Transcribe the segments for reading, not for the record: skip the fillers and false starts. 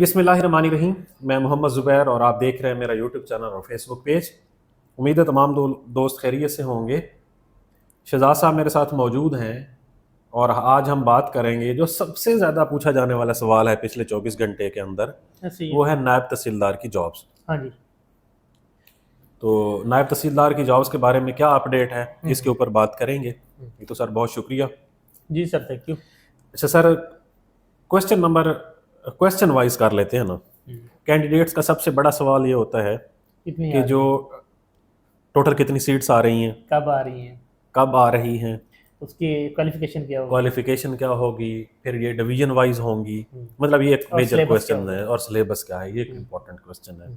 बिस्मिल्लाहिर्रहमानिर्रहीम। मैं मोहम्मद ज़ुबैर और आप देख रहे हैं मेरा यूट्यूब चैनल और फेसबुक पेज। उम्मीद है तमाम दोस्त खैरियत से होंगे। शहजाद साहब मेरे साथ मौजूद हैं और आज हम बात करेंगे जो सबसे ज़्यादा पूछा जाने वाला सवाल है पिछले 24 घंटे के अंदर, वो है नायब तहसीलदार की जॉब्स। हाँ जी। तो नायब तहसीलदार की जॉब्स के बारे में क्या अपडेट है, इसके ऊपर बात करेंगे। तो सर बहुत शुक्रिया। जी सर, थैंक यू। अच्छा सर, क्वेश्चन वाइज कर लेते हैं ना। कैंडिडेट्स का सबसे बड़ा सवाल ये होता है कितनी कि जो टोटल कितनी सीट्स आ रही हैं, कब आ रही हैं, कब आ रही हैं, उसकी क्वालिफिकेशन क्या होगी, क्वालिफिकेशन क्या होगी, फिर ये डिवीजन वाइज होंगी। मतलब ये एक और मेजर syllabus क्वेश्चन क्या है और सिलेबस क्या है, ये एक इम्पोर्टेंट क्वेश्चन है।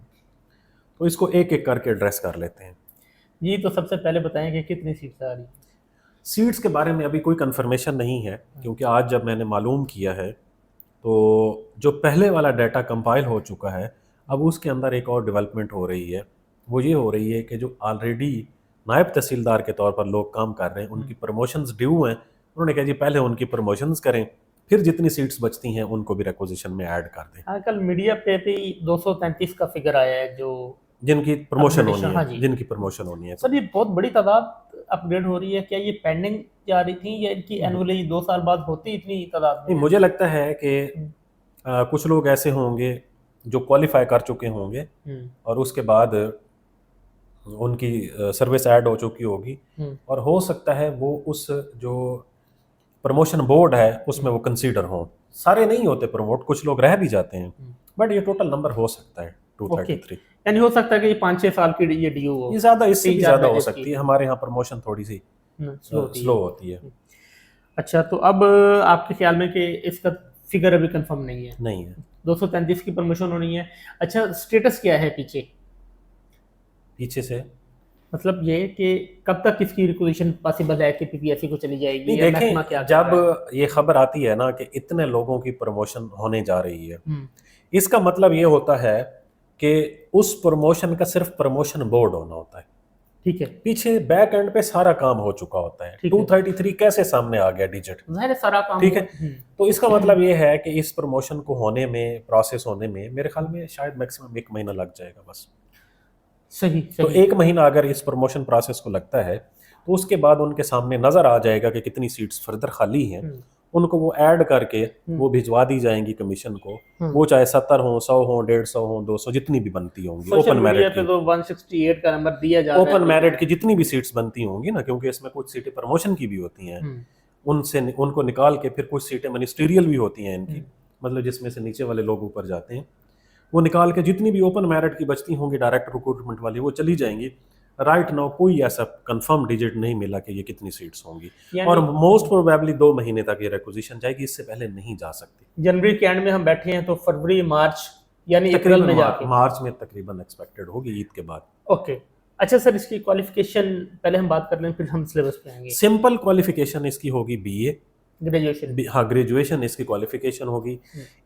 तो इसको एक एक करके एड्रेस कर लेते हैं। जी। तो सबसे पहले बताएं कि कितनी सीट्स आ रही हैं। सीट्स के बारे में अभी कोई कंफर्मेशन नहीं है, क्योंकि आज जब मैंने मालूम किया है तो जो पहले वाला डाटा कंपाइल हो चुका है, अब उसके अंदर एक और डेवलपमेंट हो रही है। वो ये हो रही है कि जो ऑलरेडी नायब तहसीलदार के तौर पर लोग काम कर रहे हैं, उनकी प्रमोशंस ड्यू हैं। उन्होंने कहा जी पहले उनकी प्रमोशंस करें, फिर जितनी सीट्स बचती हैं उनको भी रिक्विजिशन में ऐड कर दें। आजकल मीडिया पे भी 233 का फिगर आया है जो जिनकी प्रमोशन होनी हाँ है, जी। जिनकी प्रमोशन होनी है। सर ये बहुत बड़ी तादाद अपग्रेड हो रही है। क्या ये पेंडिंग जा रही थी या इनकी एनुअली 2 साल बाद होती इतनी तादाद नहीं, में? मुझे लगता है कि कुछ लोग ऐसे होंगे जो क्वालिफाई कर चुके होंगे और उसके बाद उनकी सर्विस ऐड हो चुकी होगी, और हो सकता है वो उस जो प्रमोशन बोर्ड है उसमें वो कंसीडर हों। सारे नहीं होते प्रमोट, कुछ लोग रह भी जाते हैं, बट ये टोटल नंबर हो सकता है 233। यानी हो सकता है कि ये 5-6 साल की ये ड्यू हो, ये ज़्यादा, इससे भी 3-4 ज़्यादा हो बैचेस सकती की। है। हमारे यहाँ प्रमोशन थोड़ी सी स्लो होती है। अच्छा, तो अब आपके ख्याल में कि इसका फिगर अभी कंफर्म नहीं है? नहीं है। 233 की प्रमोशन होनी है। अच्छा, स्टेटस क्या है पीछे से मतलब ये कि कब तक इसकी रिक्वेजिशन पॉसिबल है कि पीपीएससी को चली जाएगी नहीं, या महकमा देखें, क्या कर रहा है? जब ये खबर आती है ना कि इतने लोगों की प्रमोशन होने जा रही है, इसका मतलब ये होता है कि उस प्रमोशन का सिर्फ प्रमोशन बोर्ड होना होता है। ठीक है। पीछे बैक एंड पे सारा काम हो चुका होता है। 233 कैसे सामने आ गया डिजिट? सारा काम। ठीक है। तो इसका मतलब ये है कि इस प्रमोशन को होने में, प्रोसेस होने में मेरे ख्याल में शायद मैक्सिमम 1 महीना लग जाएगा बस। सही। तो 1 महीना अगर इस प्रमोशन प्रोसेस को लगता है तो उसके बाद उनके सामने नजर आ जाएगा कि कितनी सीट्स फर्दर खाली हैं। उनको वो ऐड करके वो भिजवा दी जाएंगी कमीशन को। वो चाहे 70 हो, 100 हो, 150 हो, 200, जितनी भी बनती होंगी। ओपन मेरिट की तो 168 का नंबर दिया जा रहा है। ओपन मेरिट की जितनी भी सीट्स बनती होंगी ना, क्योंकि इसमें कुछ सीटें प्रमोशन की भी होती हैं, उनको निकाल के फिर कुछ सीटें मिनिस्ट्रियल भी होती हैं इनकी, मतलब जिसमें से नीचे वाले लोग ऊपर जाते हैं, वो निकाल के जितनी भी ओपन मेरिट की बचती होंगी डायरेक्ट रिक्रूटमेंट वाली, वो चली जाएंगी। राइट नाउ कोई ऐसा कंफर्म डिजिट नहीं मिला कि ये कितनी सीट्स होंगी, और मोस्ट प्रोबेबली 2 महीने तक ये रिक्विजिशन जाएगी, इससे पहले नहीं जा सकती। जनवरी के एंड में हम बैठे हैं तो फरवरी, मार्च यानी अप्रैल में जाके मार्च में तकरीबन एक्सपेक्टेड होगी, ईद के बाद। ओके। अच्छा सर, इसकी क्वालिफिकेशन पहले हम बात कर लें, फिर हम सिलेबस पे आएंगे। सिंपल क्वालिफिकेशन इसकी होगी बीए, ग्रेजुएशन। हाँ, ग्रेजुएशन इसकी क्वालिफिकेशन होगी।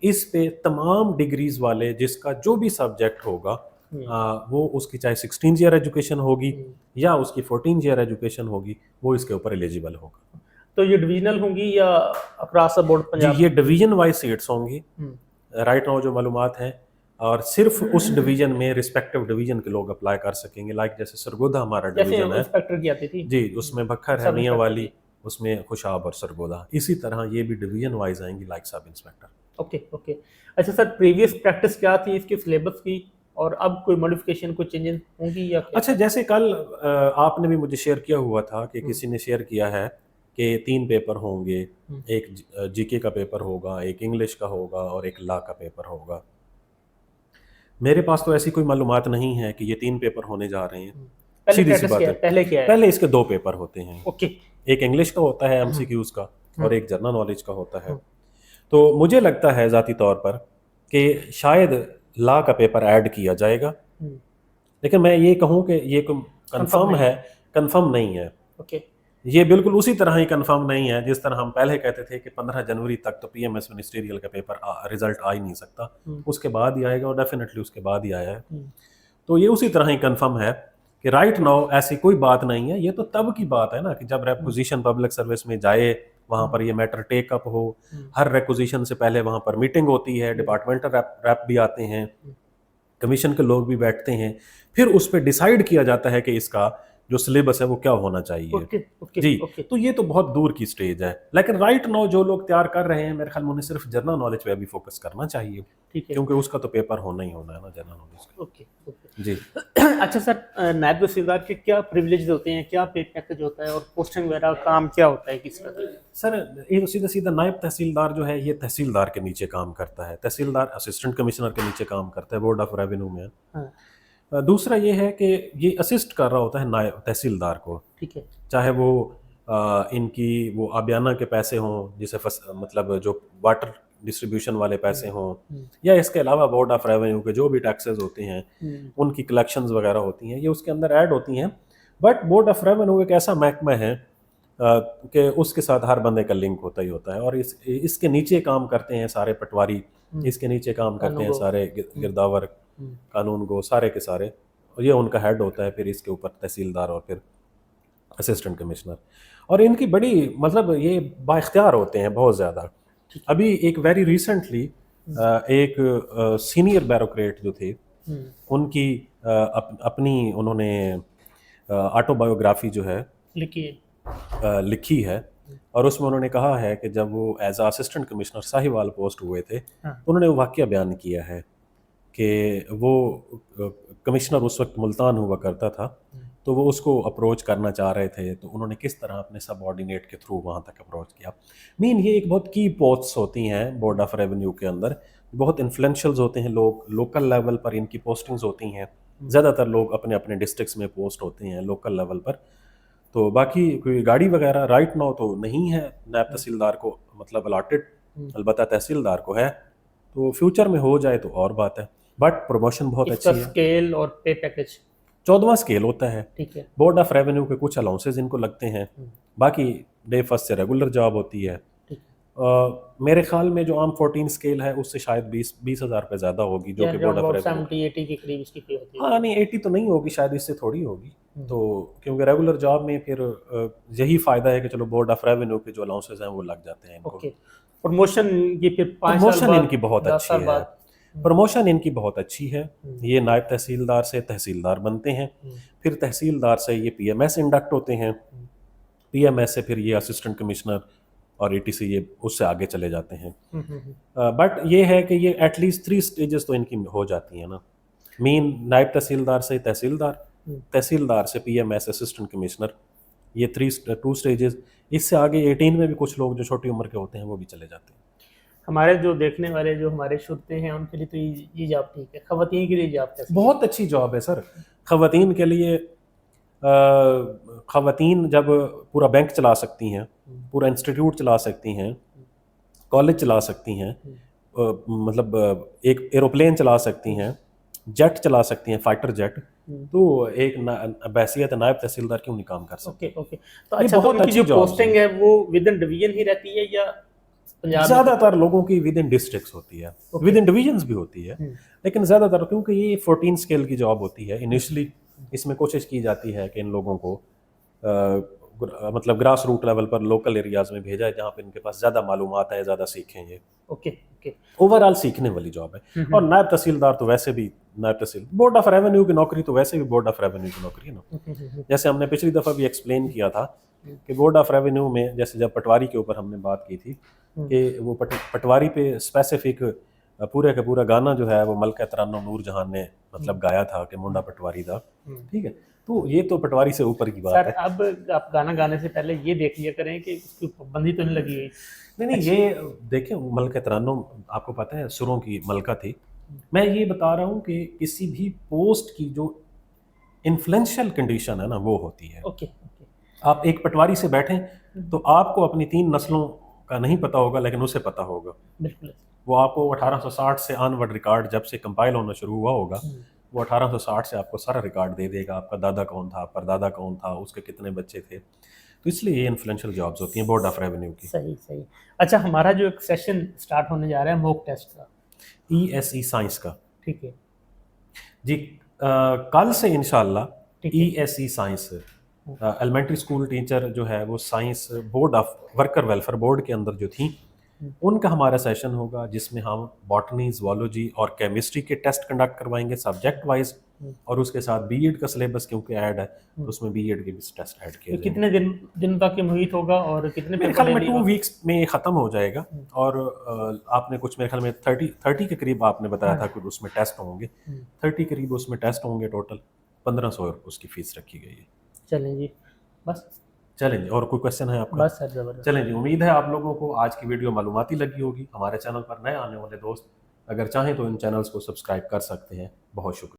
इस पे तमाम डिग्रीज वाले जिसका जो भी सब्जेक्ट होगा, वो उसकी चाहे 16 ईयर एजुकेशन होगी या उसकी 14 ईयर एजुकेशन होगी, वो इसके ऊपर एलिजिबल होगा। तो ये डिवीजनल होंगी या अक्रॉस द बोर्ड पंजाब? जी, ये डिवीजन वाइज सीट्स होंगी राइट नाउ जो मालूमात हैं, और सिर्फ उस डिवीजन में रिस्पेक्टिव डिवीजन के लोग अप्लाई कर सकेंगे। लाइक जैसे सरगोदा हमारा डिवीजन है, इंस्पेक्टर की आती थी जी, उसमें बखर है, मियां वाली, उसमें खुशाब और सरगोदा। इसी तरह ये भी डिवीजन वाइज आएंगी लाइक सब इंस्पेक्टर। ओके। अच्छा सर, प्रीवियस प्रैक्टिस क्या थी इसके सिलेबस की, और अब कोई मॉडिफिकेशन, कोई चेंजेस होंगी या क्या? अच्छा, जैसे कल आपने भी मुझे शेयर किया हुआ था कि किसी ने शेयर किया है कि 3 पेपर होंगे, एक जीके का पेपर होगा, एक इंग्लिश का होगा और एक लॉ का पेपर होगा। मेरे पास तो ऐसी कोई मालूमात नहीं है कि ये 3 पेपर होने जा रहे हैं। सीधी सी बात है, पहले क्या है? पहले इसके 2 पेपर होते हैं। ओके। एक इंग्लिश का होता है एमसीक्यूज का, और एक जनरल नॉलेज का होता है। तो मुझे लगता है ज़ाती तौर पर कि शायद लॉ का पेपर ऐड किया जाएगा, लेकिन मैं ये कहूँ कि ये कंफर्म है, कंफर्म नहीं है। ओके। ये बिल्कुल उसी तरह ही कंफर्म नहीं है जिस तरह हम पहले कहते थे कि 15 जनवरी तक तो पीएमएस मिनिस्ट्रियल का पेपर रिजल्ट आ ही नहीं सकता, उसके बाद ही आएगा, और डेफिनेटली उसके बाद ही आया है। तो ये उसी तरह ही कंफर्म है कि राइट नाउ ऐसी कोई बात नहीं है। ये तो तब की बात है ना कि जब रिक्विजिशन पब्लिक सर्विस में जाए वहाँ पर ये मैटर टेकअप हो, हर रिक्वेजिशन से पहले वहाँ पर मीटिंग होती है, डिपार्टमेंटल रैप भी आते हैं, कमीशन के लोग भी बैठते हैं, फिर उस पर डिसाइड किया जाता है कि इसका जो सिलेबस है वो क्या होना चाहिए। ओके ओके जी ओके तो ये तो बहुत दूर की स्टेज है, लेकिन राइट नाउ जो लोग तैयार कर रहे हैं मेरे ख्याल में उन्हें सिर्फ जनरल नॉलेज पे अभी फोकस करना चाहिए, ठीक है क्योंकि उसका तो पेपर होना ही होना है ना जनरल नॉलेज का। ओके ओके जी अच्छा सर, नायब तहसीलदार के क्या प्रिविलेज होते हैं, क्या पे पैकेज होता है और पोस्टिंग वगैरह काम क्या होता है किस तरह? सर ये तो सीधा सीधा नायब तहसीलदार जो है ये तहसीलदार के नीचे काम करता है, तहसीलदार असिस्टेंट कमिश्नर के नीचे काम करता है, बोर्ड ऑफ रेवेन्यू में। हाँ दूसरा ये है कि ये असिस्ट कर रहा होता है नायब तहसीलदार को, ठीक है चाहे वो इनकी वो आबियाना के पैसे हों, जिसे मतलब जो वाटर डिस्ट्रीब्यूशन वाले पैसे हों, या इसके अलावा बोर्ड ऑफ रेवेन्यू के जो भी टैक्सेस होते हैं उनकी कलेक्शंस वगैरह होती हैं, ये उसके अंदर ऐड होती हैं। बट बोर्ड ऑफ रेवेन्यू एक ऐसा महकमा है कि उसके साथ हर बंदे का लिंक होता ही होता है, और इसके नीचे काम करते हैं सारे पटवारी, इसके नीचे काम करते हैं सारे गिरदावर, कानून गो, सारे के सारे, और ये उनका हेड होता है, फिर इसके ऊपर तहसीलदार और फिर असिस्टेंट कमिश्नर, और इनकी बड़ी मतलब ये बाइख्तियार होते हैं बहुत ज़्यादा। अभी एक वेरी रिसेंटली एक सीनियर बैरोक्रेट जो थे उनकी अपनी उन्होंने ऑटोबायोग्राफी जो है लिखी है, और उसमें उन्होंने कहा है कि जब वो as assistant commissioner Sahiwal post हुए थे तो उन्होंने वो वाक़या बयान किया है कि वो कमिश्नर उस वक्त मुल्तान हुआ करता था, तो वो उसको अप्रोच करना चाह रहे थे, तो उन्होंने किस तरह अपने सबऑर्डिनेट के थ्रू वहाँ तक अप्रोच किया। मीन ये एक बहुत की पोस्ट्स होती हैं बोर्ड ऑफ रेवेन्यू के अंदर, बहुत इन्फ्लुएंशियल्स होते हैं लोग, लोकल लेवल पर इनकी पोस्टिंग्स होती हैं, ज़्यादातर लोग अपने अपने डिस्ट्रिक्ट्स में पोस्ट होते हैं लोकल लेवल पर। तो बाकी कोई गाड़ी वगैरह राइट नाउ तो नहीं है नायब तहसीलदार को मतलब अलॉटेड, अलबत्ता तहसीलदार को है, तो फ्यूचर में हो जाए तो और बात है। बट प्रमोशन बहुत अच्छी है। स्केल और पे पैकेज 14वां स्केल होता है, ठीक है। बोर्ड ऑफ रेवेन्यू के कुछ अलाउंसेस इनको लगते हैं, बाकी डे फर्स्ट से रेगुलर जॉब होती है। मेरे ख्याल में जो आम 14 स्केल है उससे शायद 20,000 रुपये ज़्यादा होगी, जो कि बोर्ड ऑफ रेवेन्यू 70-80 के करीब इसकी पे होती है। हाँ नहीं 80 तो नहीं होगी शायद, इससे थोड़ी होगी, तो क्योंकि रेगुलर जॉब में फिर यही फ़ायदा है कि चलो बोर्ड ऑफ रेवेन्यू के जो अलाउंसेस हैं वो लग जाते हैं इनको। प्रमोशन ये फिर 5 साल प्रमोशन बाद, इनकी बहुत 10 अच्छी साल है, बाद प्रमोशन इनकी बहुत अच्छी है। ये नायब तहसीलदार से तहसीलदार बनते हैं, फिर तहसीलदार से ये पीएमएस इंडक्ट होते हैं, पीएमएस से फिर ये असिस्टेंट कमिश्नर और एटीसी ये उससे आगे चले जाते हैं। बट ये है कि ये एटलीस्ट 3 स्टेजेस तो इनकी हो जाती है ना, मेन नायब तहसीलदार से तहसीलदार, तहसीलदार से पीएमएस असिस्टेंट कमिश्नर, ये 2 स्टेजेस। इससे आगे 18 में भी कुछ लोग जो छोटी उम्र के होते हैं वो भी चले जाते हैं। हमारे जो देखने वाले जो हमारे श्रोते हैं उनके लिए तो ये जॉब ठीक है, खवातीन के लिए जॉब कैसी? बहुत अच्छी जॉब है सर खवातीन के लिए। खवातीन जब पूरा बैंक चला सकती हैं, पूरा इंस्टीट्यूट चला सकती हैं, कॉलेज चला सकती हैं, मतलब एक एरोप्लेन चला सकती हैं, जेट चला सकती हैं, फाइटर जेट, तो एक बैसियत नायब तहसीलदार क्यों नहीं काम कर सकते? ओके तो अच्छा, बहुत तो अच्छी जो पोस्टिंग है वो विद इन डिवीजन ही रहती है या पंजाब? ज़्यादातर लोगों की विद इन डिस्ट्रिक्ट्स होती है, विद इन डिवीजन्स भी होती है, लेकिन ज़्यादातर क्योंकि ये 14 स्केल की जॉब होती है इनिशियली, इसमें कोशिश की जाती है कि इन लोगों को मतलब ग्रास रूट लेवल पर लोकल एरियाज में भेजा है जहाँ पे इनके पास ज़्यादा मालूमात है, ज़्यादा सीखें ये। ओके ओवरऑल सीखने वाली जॉब है। और नायब तहसीलदार तो वैसे भी नायब तहसील, बोर्ड ऑफ रेवेन्यू की नौकरी तो वैसे भी बोर्ड ऑफ रेवेन्यू की नौकरी है ना। जैसे हमने पिछली दफ़ा भी एक्सप्लेन किया था कि बोर्ड ऑफ रेवेन्यू में जैसे जब पटवारी के ऊपर हमने बात की थी कि वो पटवारी पे स्पेसिफिक पूरे का पूरा गाना जो है वो मलका तरान्नुम नूर जहान ने मतलब गाया था कि मुंडा पटवारी था, ठीक है, तो ये तो पटवारी से ऊपर की बात है। अब आप गाना गाने से पहले ये देख लिया करें कि उसकी पाबंदी तो नहीं लगी हुई। नहीं ये देखें, मलका तरान्नुम आपको पता है सुरों की मलका थी। मैं ये बता रहा हूँ कि किसी भी पोस्ट की जो इन्फ्लुएंशियल कंडीशन है ना वो होती है। ओके आप एक पटवारी से बैठें तो आपको अपनी 3 नस्लों का नहीं पता होगा, लेकिन उसे पता होगा। बिल्कुल। वो आपको 1860 से ऑनवर्ड रिकॉर्ड जब से कंपाइल होना शुरू हुआ होगा, वो 1860 से आपको सारा रिकॉर्ड दे देगा, आपका दादा कौन था, परदादा कौन था, उसके कितने बच्चे थे। तो इसलिए ये इन्फ्लुएंशियल जॉब्स होती हैं बोर्ड ऑफ रेवेन्यू की। सही। अच्छा, हमारा जो एक सेशन स्टार्ट होने जा रहा है मॉक टेस्ट का, ESE साइंस का, ठीक है जी, कल से इंशाल्लाह ESE science elementary school teacher जो है वो science board of worker welfare board के अंदर जो थी, उनका हमारा सेशन होगा जिसमें हम बॉटनी, ज़ूलॉजी और केमिस्ट्री के टेस्ट कंडक्ट करवाएंगे सब्जेक्ट वाइज, और उसके साथ बीएड का सिलेबस क्योंकि ऐड है तो उसमें बीएड के भी टेस्ट ऐड किए जाएंगे। कितने दिन तक ये मुहित होगा और कितने मेरे पेपर ख्याल में लेने 2 वीक्स में ख़त्म हो जाएगा। और आपने कुछ मेरे ख्याल में 30 के करीब आपने बताया था कि उसमें टेस्ट होंगे, 30 करीब उसमें टेस्ट होंगे, टोटल 1500 उसकी फ़ीस रखी गई है। चलें जी, बस चलें जी, और कोई क्वेश्चन है आपका? बस सर, ज़बरदस्त। चलें जी, उम्मीद है आप लोगों को आज की वीडियो मालूमाती लगी होगी। हमारे चैनल पर नए आने वाले दोस्त अगर चाहें तो इन चैनल्स को सब्सक्राइब कर सकते हैं। बहुत शुक्रिया।